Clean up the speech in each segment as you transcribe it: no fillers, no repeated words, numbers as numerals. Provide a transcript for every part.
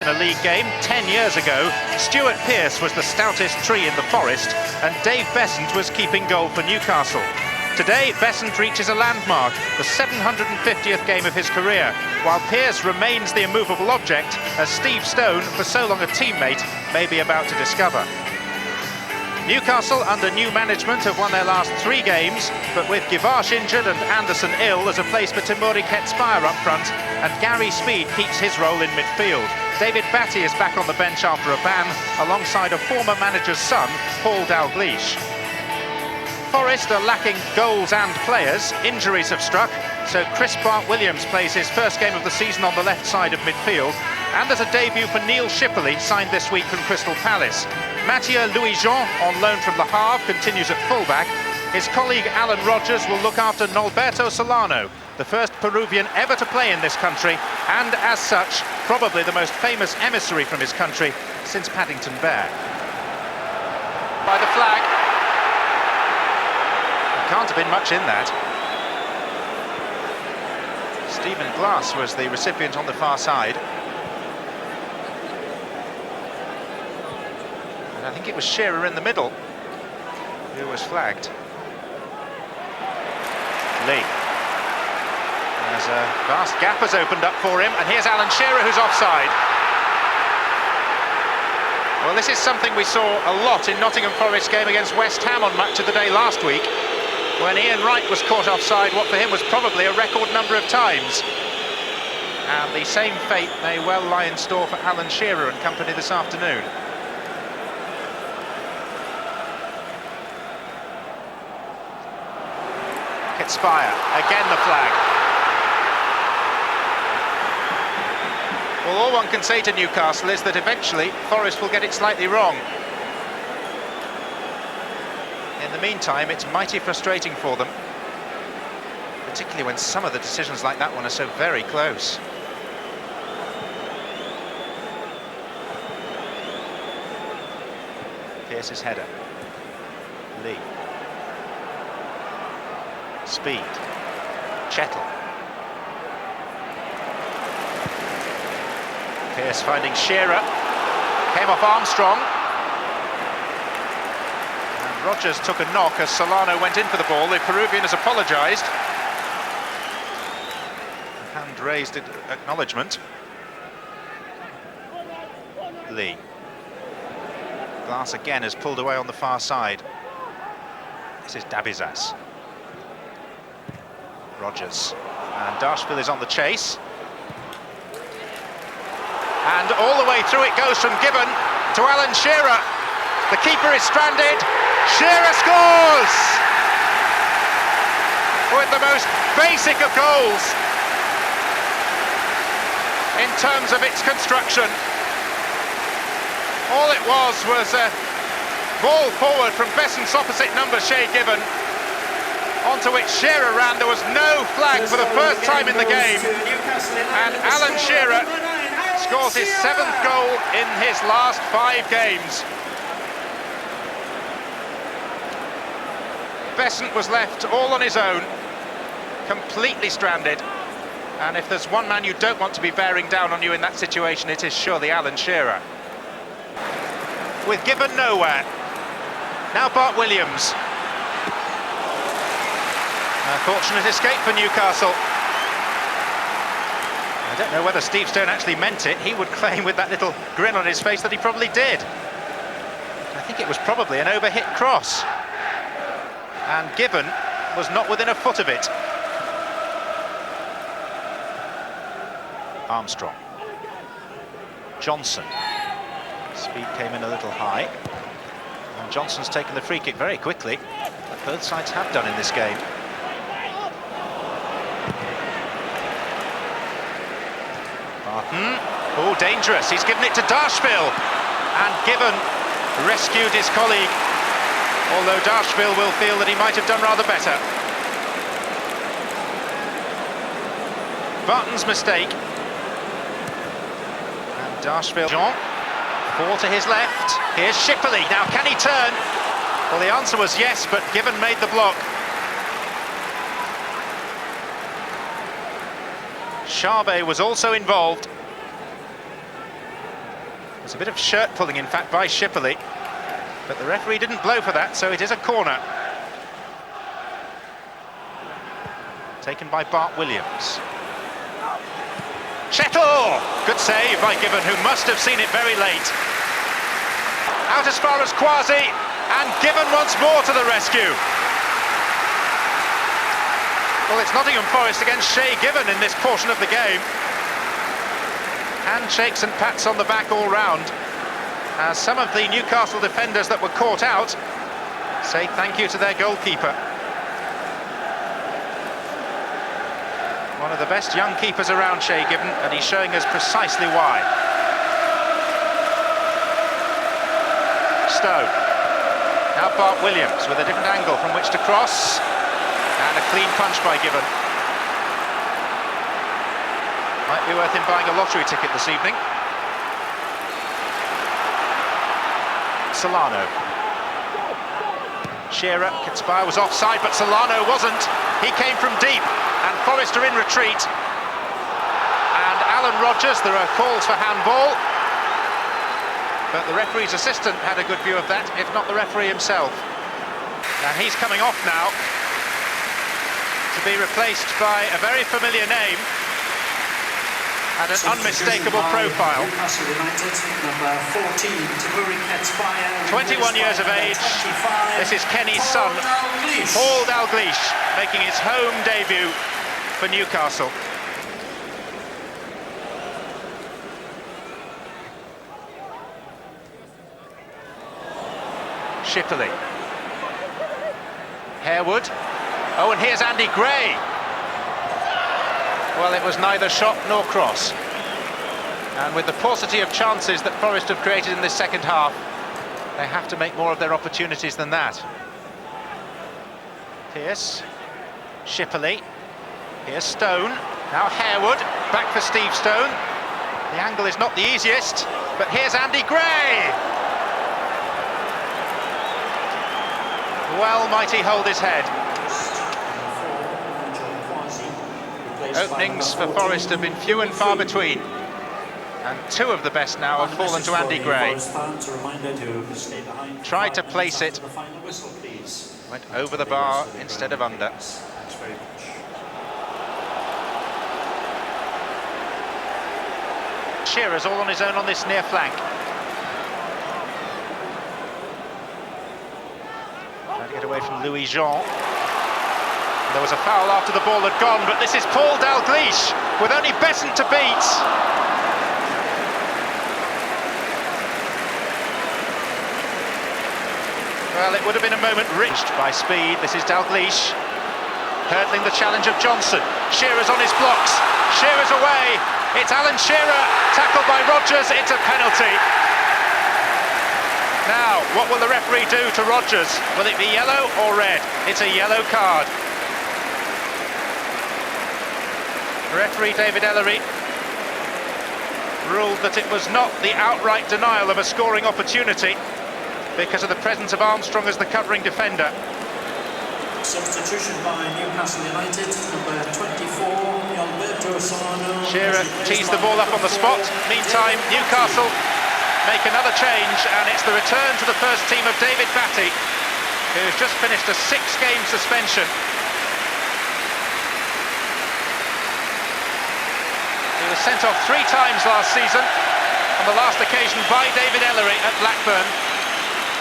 In a league game 10 years ago, Stuart Pearce was the stoutest tree in the forest and Dave Besant was keeping goal for Newcastle. Today, Besant reaches a landmark, the 750th game of his career, while Pearce remains the immovable object, as Steve Stone, for so long a teammate, may be about to discover. Newcastle, under new management, have won their last 3 games, but with Givash injured and Anderson ill, there's a place for Timuri Ketspire up front, and Gary Speed keeps his role in midfield. David Batty is back on the bench after a ban, alongside a former manager's son, Paul Dalgleish. Forest are lacking goals and players. Injuries have struck, so Chris Bart-Williams plays his first game of the season on the left side of midfield, and there's a debut for Neil Shipperley, signed this week from Crystal Palace. Mathieu Louis-Jean, on loan from Le Havre, continues at fullback. His colleague Alan Rogers will look after Norberto Solano, the first Peruvian ever to play in this country, and as such, probably the most famous emissary from his country since Paddington Bear. By the flag. There can't have been much in that. Stephen Glass was the recipient on the far side. And I think it was Shearer in the middle who was flagged. Lee. There's a vast gap has opened up for him, and here's Alan Shearer who's offside. Well, this is something we saw a lot in Nottingham Forest's game against West Ham on Match of the Day last week, when Ian Wright was caught offside what for him was probably a record number of times. And the same fate may well lie in store for Alan Shearer and company this afternoon. Ketspire, again the flag. Well, all one can say to Newcastle is that eventually Forest will get it slightly wrong. In the meantime, it's mighty frustrating for them, particularly when some of the decisions like that one are so very close. Pearce's header. Lee. Speed. Chettle. Pearce finding Shearer. Came off Armstrong. And Rogers took a knock as Solano went in for the ball. The Peruvian has apologised. Hand raised in acknowledgement. Lee. Glass again has pulled away on the far side. This is Dabizas. Rogers. And Darshville is on the chase. And all the way through it goes from Gibbon to Alan Shearer. The keeper is stranded. Shearer scores! With the most basic of goals in terms of its construction. All it was a ball forward from Besant's opposite number, Shay Gibbon, onto which Shearer ran. There was no flag for the first time in the game. And Alan Shearer scores his 7th goal in his last 5 games. Besant was left all on his own, completely stranded. And if there's one man you don't want to be bearing down on you in that situation, it is surely Alan Shearer. With Gibbon nowhere. Now Bart-Williams. A fortunate escape for Newcastle. I don't know whether Steve Stone actually meant it. He would claim with that little grin on his face that he probably did. I think it was probably an overhit cross. And Gibbon was not within a foot of it. Armstrong. Johnson. Speed came in a little high. And Johnson's taken the free kick very quickly. But both sides have done in this game. Barton. Oh, dangerous. He's given it to Darshville. And Gibbon rescued his colleague. Although Darshville will feel that he might have done rather better. Barton's mistake. And Darshville. Jean. 4 to his left. Here's Shipperley. Now, can he turn? Well, the answer was yes, but Gibbon made the block. Charvet was also involved. There's a bit of shirt pulling, in fact, by Shipley, but the referee didn't blow for that, so it is a corner. Taken by Bart Williams. Chettle! Good save by Given, who must have seen it very late. Out as far as Quasi, and Given once more to the rescue. Well, it's Nottingham Forest against Shay Given in this portion of the game. Handshakes and pats on the back all round, as some of the Newcastle defenders that were caught out say thank you to their goalkeeper. One of the best young keepers around, Shay Given, and he's showing us precisely why. Stone. Now Bart Williams with a different angle from which to cross. And a clean punch by Given. Might be worth him buying a lottery ticket this evening. Solano. Shearer, Kitspire was offside, but Solano wasn't. He came from deep, and Forest are in retreat. And Alan Rogers, there are calls for handball. But the referee's assistant had a good view of that, if not the referee himself. And he's coming off now, to be replaced by a very familiar name and an unmistakable profile. Newcastle United, number 14, 21 years of age. This is Kenny's son, Paul Dalglish, making his home debut for Newcastle. Shipley. Harewood. Oh, and here's Andy Gray. Well, it was neither shot nor cross. And with the paucity of chances that Forest have created in this second half, they have to make more of their opportunities than that. Pearce. Shipley. Here's Stone. Now Harewood. Back for Steve Stone. The angle is not the easiest, but here's Andy Gray. Well might he hold his head. Openings for Forest have been few and far between, and two of the best now have fallen to Andy Gray. Tried to place it, went over the bar instead of under. Shearer's all on his own on this near flank. Trying to get away from Louis Jean. There was a foul after the ball had gone, but this is Paul Dalglish with only Besant to beat. Well, it would have been a moment reached by speed. This is Dalglish hurdling the challenge of Johnson. Shearer's on his blocks. Shearer's away. It's Alan Shearer, tackled by Rogers. It's a penalty. Now, what will the referee do to Rogers? Will it be yellow or red? It's a yellow card. Referee David Ellery ruled that it was not the outright denial of a scoring opportunity because of the presence of Armstrong as the covering defender. Substitution by Newcastle United, number 24, Alberto Solano. Shearer teased the ball up on the spot. Meantime, Newcastle make another change, and it's the return to the first team of David Batty, who's just finished a 6-game suspension. He was sent off 3 times last season, on the last occasion by David Ellery at Blackburn.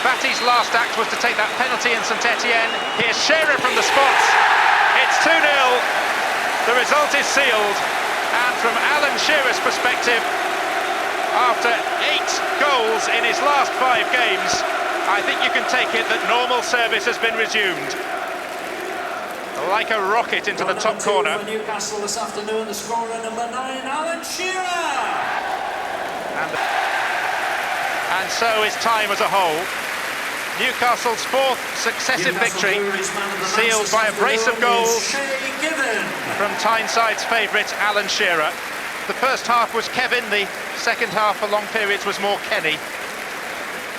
Batty's last act was to take that penalty in St Etienne. Here's Shearer from the spot. It's 2-0. The result is sealed. And from Alan Shearer's perspective, after 8 goals in his last 5 games, I think you can take it that normal service has been resumed. Like a rocket into the top corner. For Newcastle this afternoon, the scorer number 9, Alan Shearer. And so is time as a whole. Newcastle's 4th successive victory, sealed by a brace of goals from Tyneside's favourite Alan Shearer. The first half was Kevin, the second half for long periods was more Kenny.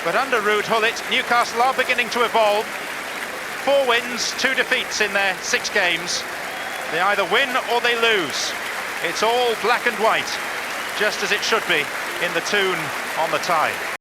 But under Ruud Gullit, Newcastle are beginning to evolve. 4 wins, 2 defeats in their 6 games. They either win or they lose. It's all black and white, just as it should be. in the tune on the tie.